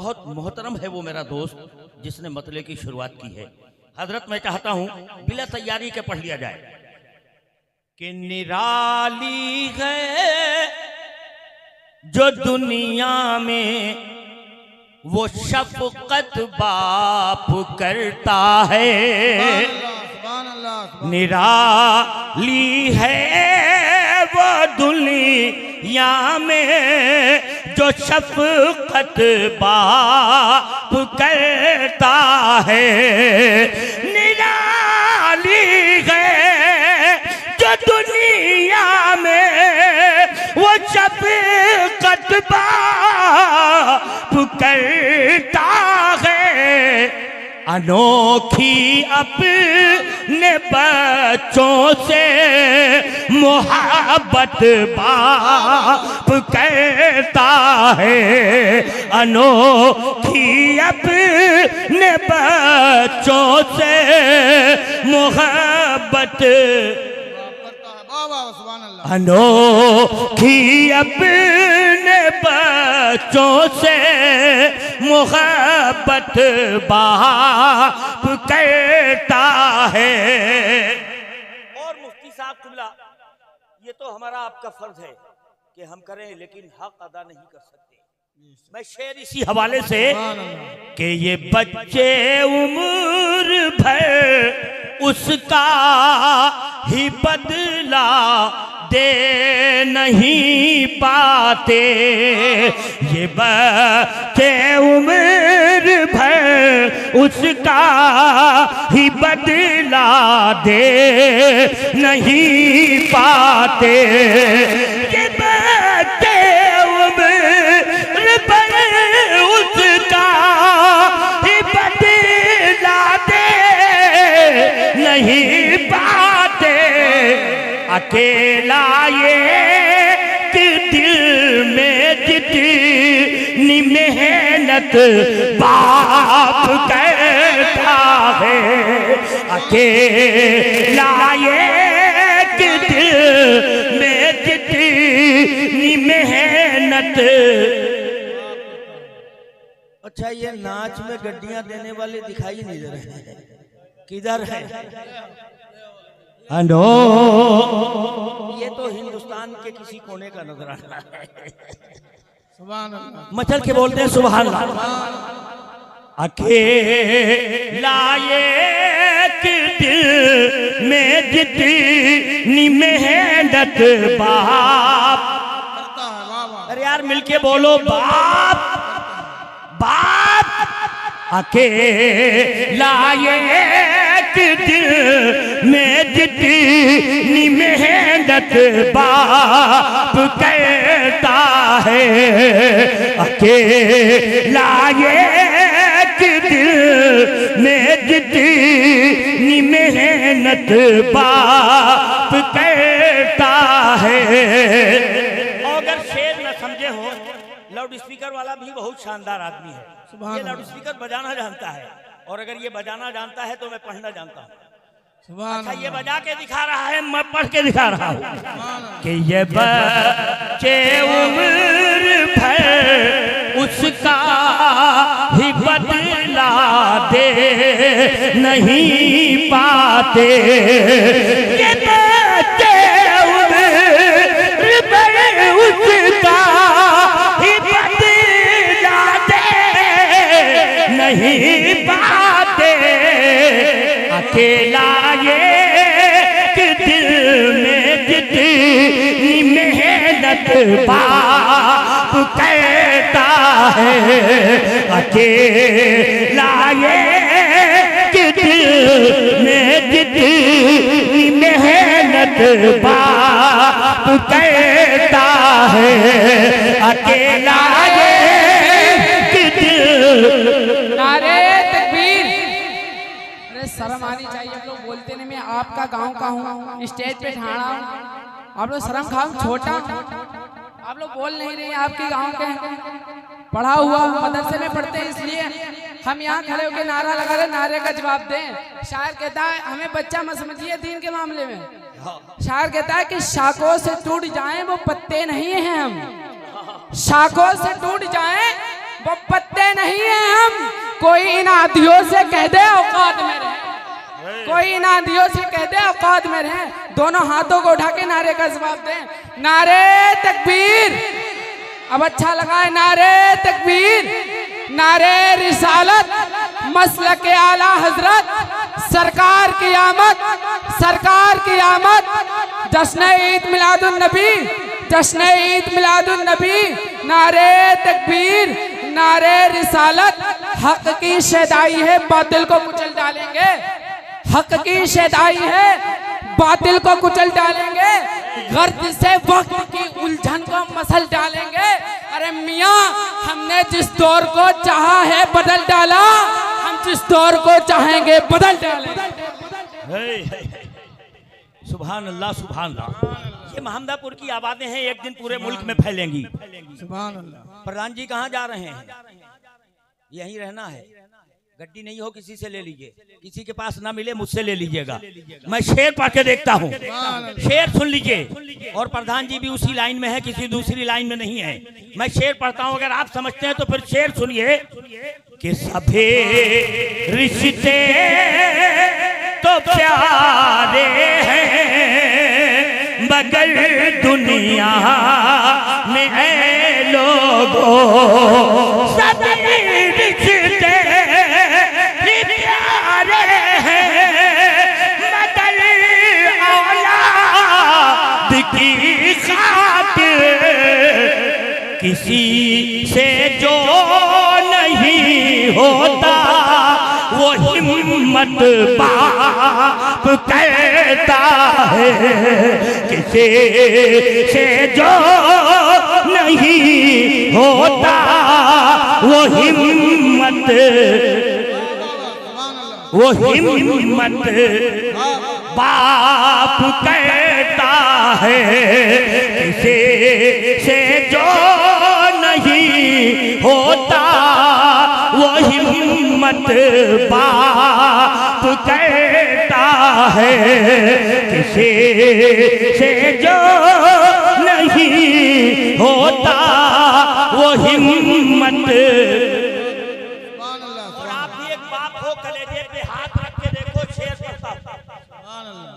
बहुत मोहतरम है वो मेरा दोस्त जिसने मतले की शुरुआत की है। हजरत मैं चाहता हूं बिला तैयारी के पढ़ लिया जाए कि निराली है जो दुनिया में वो शफकत बाप करता है, निराली है वो दुनिया में जो शफकत बाप करता है, निराली है जो दुनिया में वो शफकत बाप करता है। अनोखी अपने बच्चों से मोहब्बत बाप करता है, अनोखी अपने बच्चों से मोहब्बत, अनोखी अपने बच्चों से मोहब्बत बाप करता है। और मुफ्ती साहब कुल्ला, ये तो हमारा आपका फर्ज है कि हम करें, लेकिन हक अदा नहीं कर सकते। मैं शेर इसी हवाले से कि ये बच्चे उम्र भर उसका ही बदला दे नहीं पाते, ये बच्चे उम्र भर उसका ही बदला दे नहीं पाते, ये बच्चे उम्र भर उसका ही बदला दे नहीं पाते। अकेला ये कि दिल में जितनी मेहनत बाप करता है, अकेला ये कि दिल में जितनी मेहनत। अच्छा, ये नाच में गड्डियां देने वाले दिखाई नहीं दे रहे हैं, किधर है? अनो ये तो हिंदुस्तान के किसी कोने का नजराना है। मचल के बोलते हैं सुभान अल्लाह। अकेला एक दिल में जितनी मेहनत बाप, अरे यार मिलके बोलो बाप बाप, अकेला एक दिल में जितनी मेहनत बाप करता है, अकेला एक दिल में जितनी मेहनत बाप करता है। और अगर शेर न समझे हो, लाउड स्पीकर वाला भी बहुत शानदार आदमी है, ये लाउड स्पीकर बजाना जानता है, और अगर ये बजाना जानता है तो मैं पढ़ना जानता हूँ। अच्छा, ये बजा के दिखा रहा है, मैं पढ़ के दिखा रहा हूँ कि ये बच्चे उम्र भर उसका ही बदला दे नहीं पाते, ये बच्चे उम्र भर उसका ही बदला दे नहीं पाते। अकेला ये कि दिल में जितनी मेहनत बाप करता है, अकेला ये कि दिल में जितनी मेहनत बाप करता है, अकेला ये कि दिल। नारे शर्म आनी चाहिए, आप लोग बोलते नहीं, मैं आपका गांव का हूँ, स्टेज पे ठाड़ा हूँ, आप लोग शर्म खाओ, छोटा आप लोग बोल नहीं रहे, आपके गांव के पढ़ा हुआ मदरसे में पढ़ते हैं, इसलिए हम यहाँ खड़े होकर नारा लगा रहे, नारे का जवाब दें। शायर कहता है हमें बच्चा मत समझिए दीन के मामले में, शायर कहता है कि शाखों से टूट जाएं वो पत्ते नहीं हैं हम, शाखों से टूट जाएं वो पत्ते नहीं है हम। कोई इन आधियों से कह दे औकात में रहे, कोई इन आधियों से कह दे औकात में रहे। दोनों हाथों को उठा के नारे का जवाब दें। नारे तकबीर। अब अच्छा लगा है। नारे तकबीर, नारे रिसालत, मसलक आला हजरत, सरकार की आमद, सरकार की आमद। जश्न ईद मिलादुन नबी, जश्न ईद मिलादुन नबी। नारे तकबीर, नारे रिसालत। हक की शदाई है, बातिल को कुचल डालेंगे। हक की शदाई है, बातिल को कुचल डालेंगे। गर्द से वक्त की उलझन को मसल डालेंगे। अरे मियाँ, हमने जिस दौर को चाहा है बदल डाला, हम जिस दौर को चाहेंगे बदल डालेंगे। सुभान अल्लाह, सुभान अल्लाह। ये महमदापुर की आबादें हैं, एक दिन पूरे मुल्क में फैलेंगी। सुभान अल्लाह। प्रधान जी कहाँ जा रहे हैं? यहीं रहना है। गड्डी नहीं हो किसी से ले लीजिए, किसी के पास ना मिले मुझसे ले लीजिएगा। मैं शेर पढ़ के देखता हूँ, शेर सुन लीजिए। और प्रधान जी भी उसी लाइन में है, किसी दूसरी लाइन में नहीं है। मैं शेर पढ़ता हूँ, अगर आप समझते हैं तो फिर शेर सुनिए कि सभे रिश्ते तो प्यारे हैं मगर दुनिया में है लोगों, सभी रिश्ते की खातिर किसी से जो नहीं होता वो हिम्मत बाप कहता है। किसी से जो नहीं होता वो हिम्मत बाप कहता है। किसी से जो नहीं होता वो हिम्मत बाप कहता है। किसी से जो नहीं होता वो हिम्मत। और आप भी एक बाप हो, कलेजे पे हाथ रख के देखो, शेर पढ़ता हूं।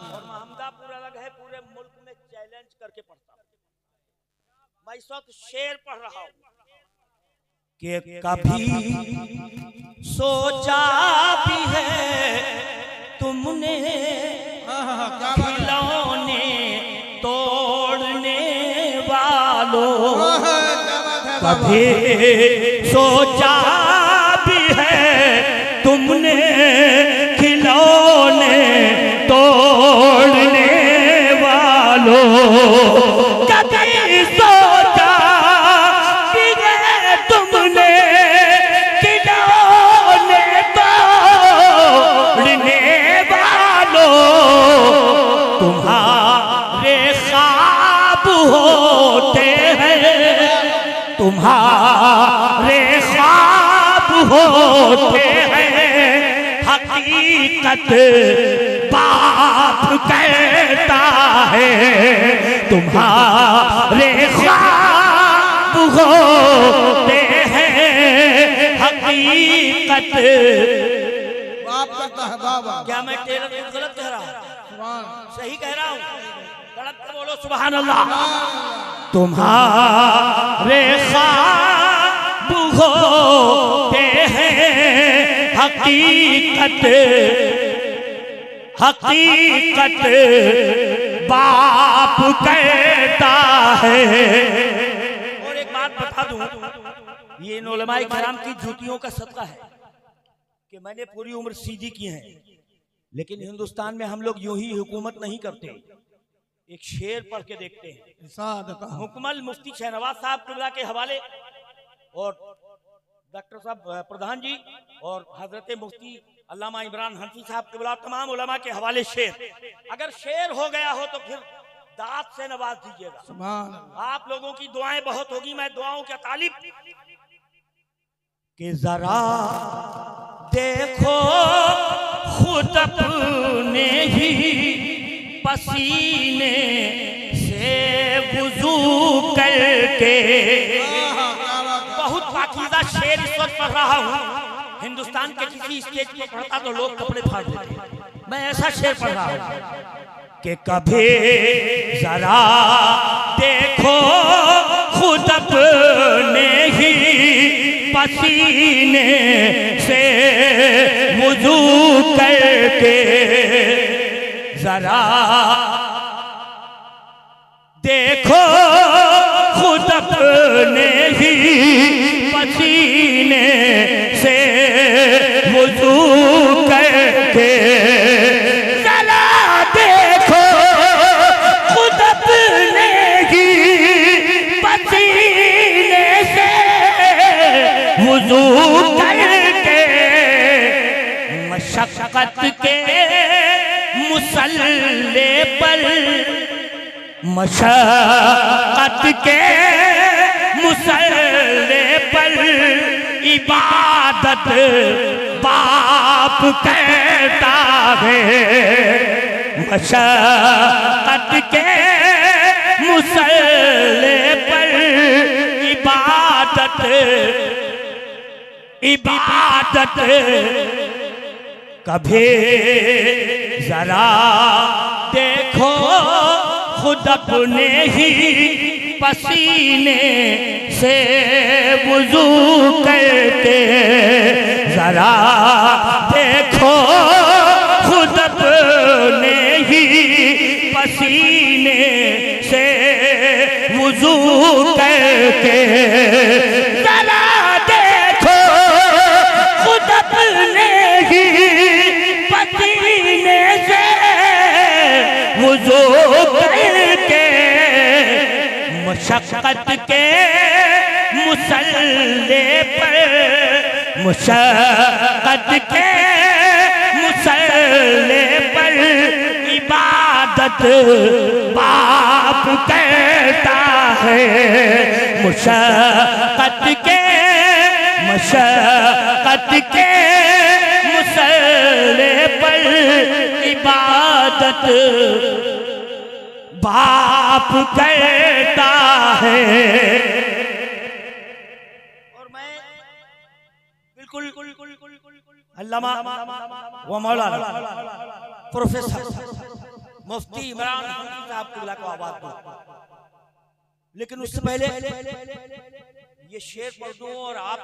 और महमदापुर अलग है, पूरे मुल्क में चैलेंज करके पढ़ता हूं। मैं इस वक्त शेर पढ़ रहा हूं कि कभी सोचा भी है तुमने खिलौने तोड़ने वालों, कभी सोचा भी है तुमने खिलौने तोड़ने वालों, कभी सोचा भी है तुमने खिलौने तोड़ने वालों, तुम्हारे ख्वाब होते हैं, तुम्हारे ख्वाब होते हैं, हकीकत बाप कहता है। तुम्हारे ख्वाब होते हैं, हकीकत बाप कहता है। बाबा क्या मैं टेलर गलत कह रहा हूँ? सही कह रहा हूँ? गलत तो बोलो सुभान अल्लाह। तुम्हारे ख्वाब होते हैं, हकीकत हकीकत बाप कहता है। और एक बात बता दूं, ये इन उलमाए किराम की जूतियों का सदका है कि मैंने पूरी उम्र सीधी की है, लेकिन हिंदुस्तान में हम लोग यूं ही हुकूमत नहीं करते। एक शेर पढ़ के देखते हैं। हुकमल मुफ्ती शहनवाज साहब किबला के हवाले और डॉक्टर साहब प्रधान जी और हजरत मुफ्ती अल्लामा इमरान हनफी साहब किबला, तमाम उलमा के हवाले शेर। अगर शेर हो गया हो तो फिर दाद से नवाज दीजिएगा। आप लोगों की दुआएं बहुत होगी, मैं दुआओं का तालिब। कि जरा देखो खुद अपने ही पसीने से वुजू करके। बहुत पाकीज़ा शेर वक्त पढ़ रहा हूँ, हिंदुस्तान के किसी स्टेज पर पढ़ता तो लोग कपड़े फाड़ देते। मैं ऐसा शेर पढ़ रहा हूँ कि कभी जरा देखो खुद अपने ही पसीने से वुजू करके, जरा देखो खुद अपने ही पसीने से वुजू करके, जरा देखो खुद अपने ही पसीने से वुजू करके, मशक्कत के मुसल्ले पर, मशक्कत के मुसल्ले पर इबादत बाप कहता है। मशक्कत के मुसल्ले पर इबादत कभी जरा देखो खुद अपने ही पसीने से वुजू करके, जरा देखो खुद अपने ही पसीने से वुजू करके, जरा देखो खुद अपने ही पसीने से वुजू करके, मशक्कत के मुसल्ले पर, मशक्कत के मुसल्ले पर इबादत बाप कहता है। मशक्कत के मुसल्ले पर इबादत बाप कहता है। और मैं बिल्कुल अल्लामा व मौलाना प्रोफेसर मुफ्ती इमरान साहब को आवाज दूं, लेकिन उससे पहले ये शेर पढ़ दूं और आप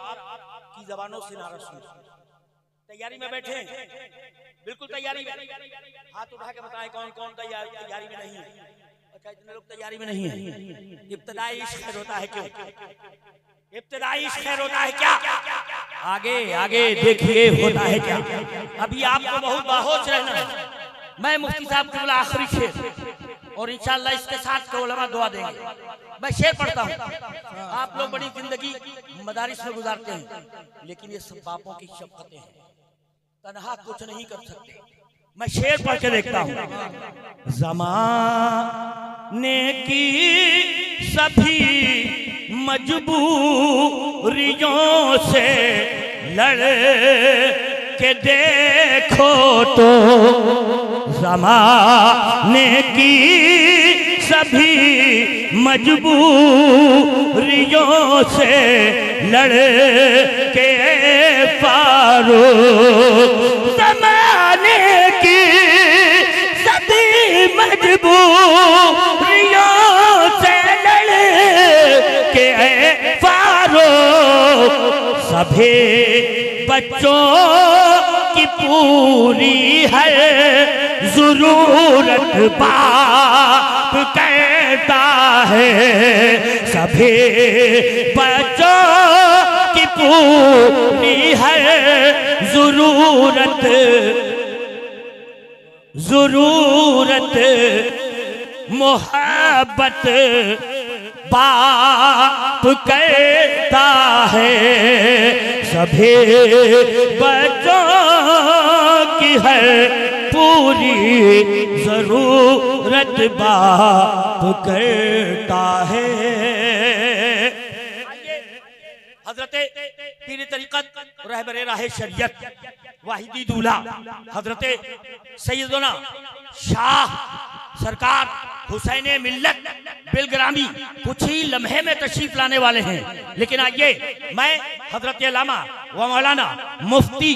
की जबानों से नारा सुन। तैयारी में बैठे, बिल्कुल तैयारी में, हाथ उठा के बताएं कौन कौन तैयारी में नहीं है। अच्छा, इतने लोग तैयारी में नहीं है। इब्तिदाई इश्क खैर होता है क्यों? इब्तिदाई इश्क खैर होता है क्या? आगे आगे देखिए होता है क्या। अभी आपको बहुत बाहोश रहना है। मैं मुफ्ती साहब के बोला आखिरी शेर, और इंशाअल्लाह इसके साथ के उलमा दुआ देंगे। मैं शेर पढ़ता हूँ। आप लोग बड़ी जिंदगी मदारिस में गुजारते हैं, लेकिन ये सब बापों की शफ़क़तें हैं, तन्हा कुछ नहीं कर सकते। मैं शेर पढ़ के देखता हूँ। ज़माने की सभी मजबूरियों से लड़ के देखो तो, ज़माने की सभी मजबूरियों से लड़ के पारो, ज़माने की सभी मजबूरियों से लड़ के पारो, सभी बच्चों की पूरी है ज़रूरत बाप कहता है। सभी बच्चों की पूरी है ज़रूरत मोहब्बत बाप कहता है। सभी बच्चों की है पूरी जरूरत बाप करता है। हजरत पीर तरीक़त रहबरे राह शरीयत वाहिदी दूल्हा हजरत सैयदना शाह सरकार हुसैन मिल्लत बिलग्रामी कुछ ही लम्हे में तशरीफ लाने वाले हैं। लेकिन आइए मैं हजरत अल्लामा व मौलाना मुफ्ती